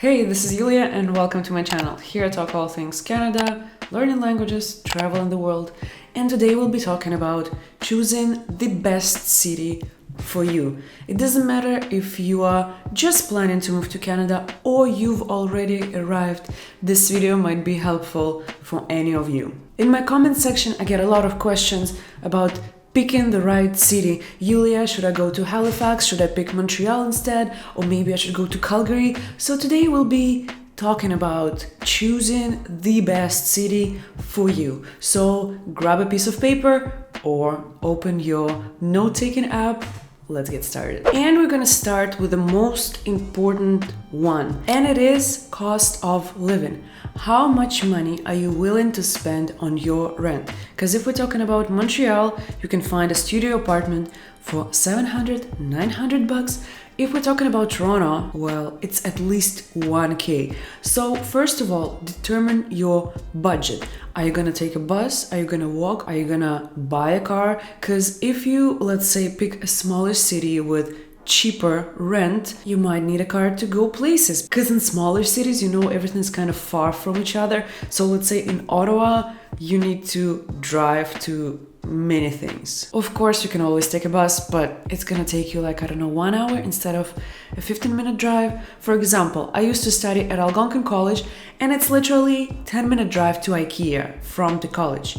Hey, this is Yulia and welcome to my channel. Here I talk all things Canada, learning languages, traveling the world, and today we'll be talking about choosing the best city for you. It doesn't matter if you are just planning to move to Canada or you've already arrived, this video might be helpful for any of you. In my comment section I get a lot of questions about picking the right city. Yulia, should I go to Halifax? Should I pick Montreal instead? Or maybe I should go to Calgary? So today we'll be talking about choosing the best city for you. So grab a piece of paper or open your note-taking app. Let's get started. And we're gonna start with the most important one, and it is cost of living. How much money are you willing to spend on your rent? Because if we're talking about Montreal, you can find a studio apartment for $700-900. If we're talking about Toronto, well, it's at least 1K. So first of all, determine your budget. Are you gonna take a bus? Are you gonna walk? Are you gonna buy a car? Because if you, let's say, pick a smaller city with cheaper rent, you might need a car to go places. Because in smaller cities, everything's kind of far from each other. So let's say in Ottawa, you need to drive to many things. Of course, you can always take a bus, but it's gonna take you 1 hour instead of a 15-minute drive. For example, I used to study at Algonquin College, and it's literally 10-minute drive to IKEA from the college.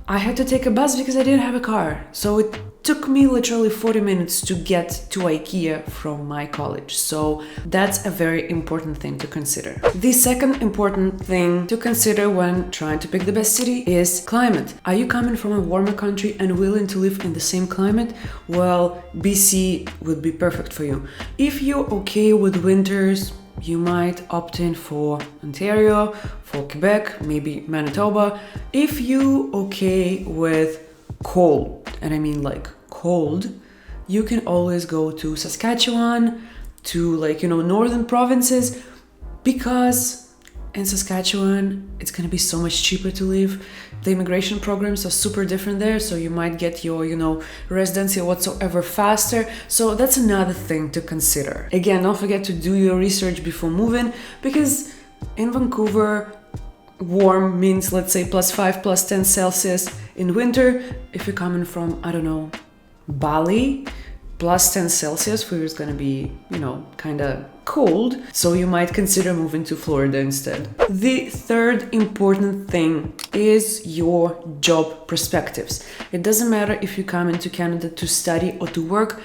I had to take a bus because I didn't have a car, so it took me literally 40 minutes to get to IKEA from my college. So that's a very important thing to consider. The second important thing to consider when trying to pick the best city is climate. Are you coming from a warmer country and willing to live in the same climate? Well, BC would be perfect for you. If you're okay with winters, you might opt in for Ontario, for Quebec, maybe Manitoba. If you okay with cold, and I mean cold, you can always go to Saskatchewan, to northern provinces, because in Saskatchewan it's gonna be so much cheaper to live. The immigration programs are super different there, so you might get your residency whatsoever faster. So that's another thing to consider. Again, don't forget to do your research before moving, because in Vancouver warm means, let's say, +5, +10 Celsius in winter. If you're coming from, I don't know, Bali, +10 Celsius for you is gonna be, kind of cold. So you might consider moving to Florida instead. The third important thing is your job perspectives. It doesn't matter if you come into Canada to study or to work.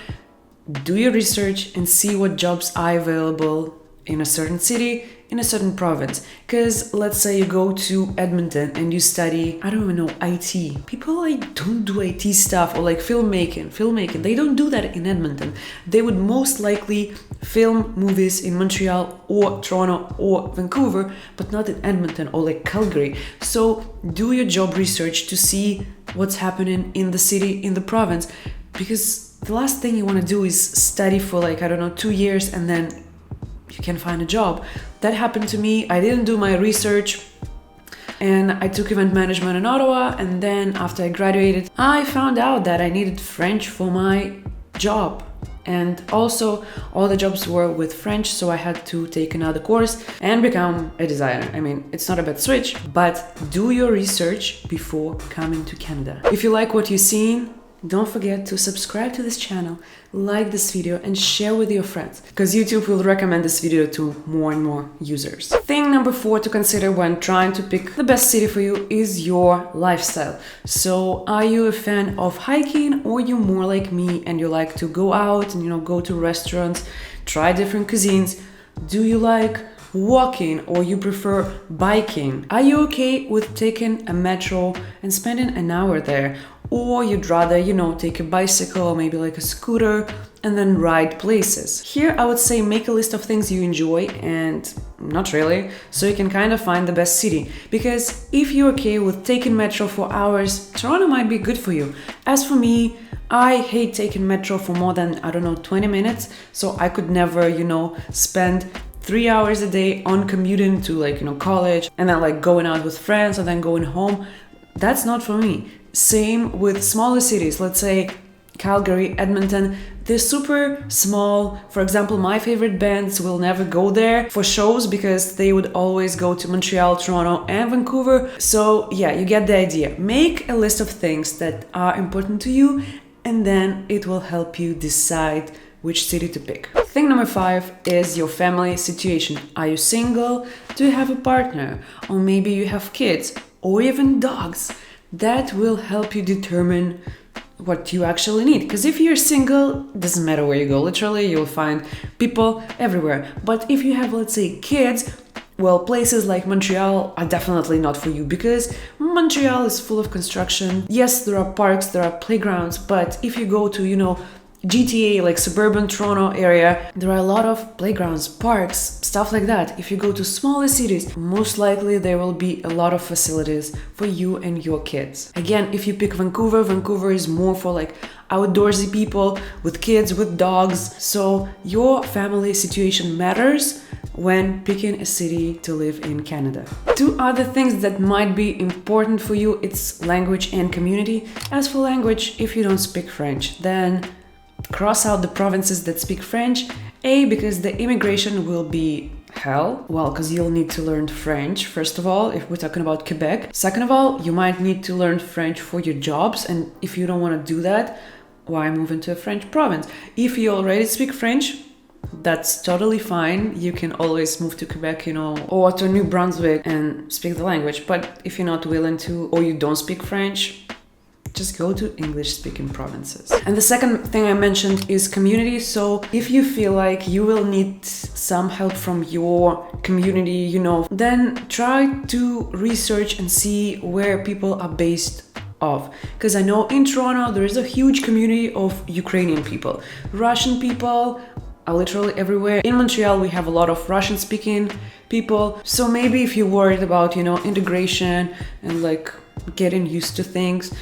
Do your research and see what jobs are available in a certain city, in a certain province. Because let's say you go to Edmonton and you study, I don't even know, IT. People don't do IT stuff, or filmmaking. They don't do that in Edmonton. They would most likely film movies in Montreal or Toronto or Vancouver, but not in Edmonton or Calgary. So do your job research to see what's happening in the city, in the province. Because the last thing you want to do is study for 2 years and then you can find a job. That happened to me. I didn't do my research and I took event management in Ottawa, and then after I graduated, I found out that I needed French for my job. And also all the jobs were with French, so I had to take another course and become a designer. I mean, it's not a bad switch, but do your research before coming to Canada. If you like what you're seeing, don't forget to subscribe to this channel, like this video, and share with your friends, because YouTube will recommend this video to more and more users. Thing number 4 to consider when trying to pick the best city for you is your lifestyle. So are you a fan of hiking, or you more like me and you like to go out and go to restaurants, try different cuisines? Do you like walking, or you prefer biking? Are you okay with taking a metro and spending an hour there? Or you'd rather, take a bicycle or maybe a scooter and then ride places? Here I would say make a list of things you enjoy and not really, so you can kind of find the best city. Because if you're okay with taking metro for hours, Toronto might be good for you. As for me, I hate taking metro for more than, 20 minutes, so I could never, spend 3 hours a day on commuting to college and then going out with friends and then going home. That's not for me. Same with smaller cities. Let's say Calgary, Edmonton. They're super small. For example, my favorite bands will never go there for shows because they would always go to Montreal, Toronto, and Vancouver. So yeah, you get the idea. Make a list of things that are important to you, and then it will help you decide which city to pick. Thing number 5 is your family situation. Are you single? Do you have a partner? Or maybe you have kids or even dogs? That will help you determine what you actually need. Because if you're single, doesn't matter where you go, literally, you'll find people everywhere. But if you have, let's say, kids, well, places like Montreal are definitely not for you because Montreal is full of construction. Yes, there are parks, there are playgrounds, but if you go to, GTA, like suburban Toronto area, there are a lot of playgrounds, parks, stuff like that. If you go to smaller cities, most likely there will be a lot of facilities for you and your kids. Again, if you pick Vancouver, Vancouver is more for like outdoorsy people with kids, with dogs. So your family situation matters when picking a city to live in Canada. 2 other things that might be important for you, it's language and community. As for language, if you don't speak French, then cross out the provinces that speak French. Because the immigration will be hell. Well, because you'll need to learn French, first of all, if we're talking about Quebec. Second of all, you might need to learn French for your jobs, and if you don't want to do that, why move into a French province? If you already speak French, that's totally fine. You can always move to Quebec, or to New Brunswick and speak the language. But if you're not willing to, or you don't speak French, just go to English-speaking provinces. And the second thing I mentioned is community. So if you feel like you will need some help from your community, then try to research and see where people are based off. Because I know in Toronto, there is a huge community of Ukrainian people. Russian people are literally everywhere. In Montreal, we have a lot of Russian-speaking people. So maybe if you're worried about, integration and like getting used to things,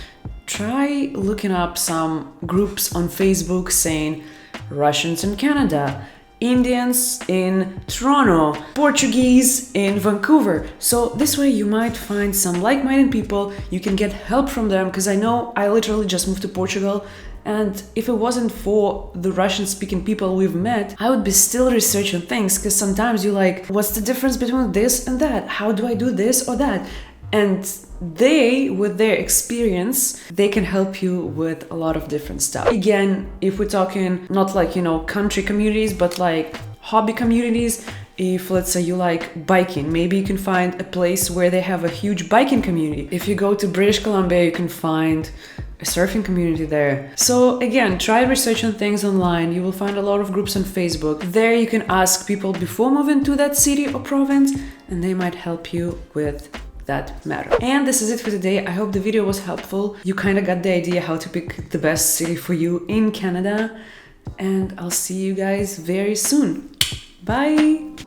try looking up some groups on Facebook saying Russians in Canada, Indians in Toronto, Portuguese in Vancouver. So this way you might find some like-minded people, you can get help from them, because I know I literally just moved to Portugal, and if it wasn't for the Russian-speaking people we've met, I would be still researching things, because sometimes you're like, what's the difference between this and that? How do I do this or that? And they, with their experience, they can help you with a lot of different stuff. Again, if we're talking not like, country communities, but like hobby communities, if let's say you like biking, maybe you can find a place where they have a huge biking community. If you go to British Columbia, you can find a surfing community there. So again, try researching things online. You will find a lot of groups on Facebook. There you can ask people before moving to that city or province, and they might help you with that matter. And this is it for today. I hope the video was helpful. You kind of got the idea how to pick the best city for you in Canada. And I'll see you guys very soon. Bye!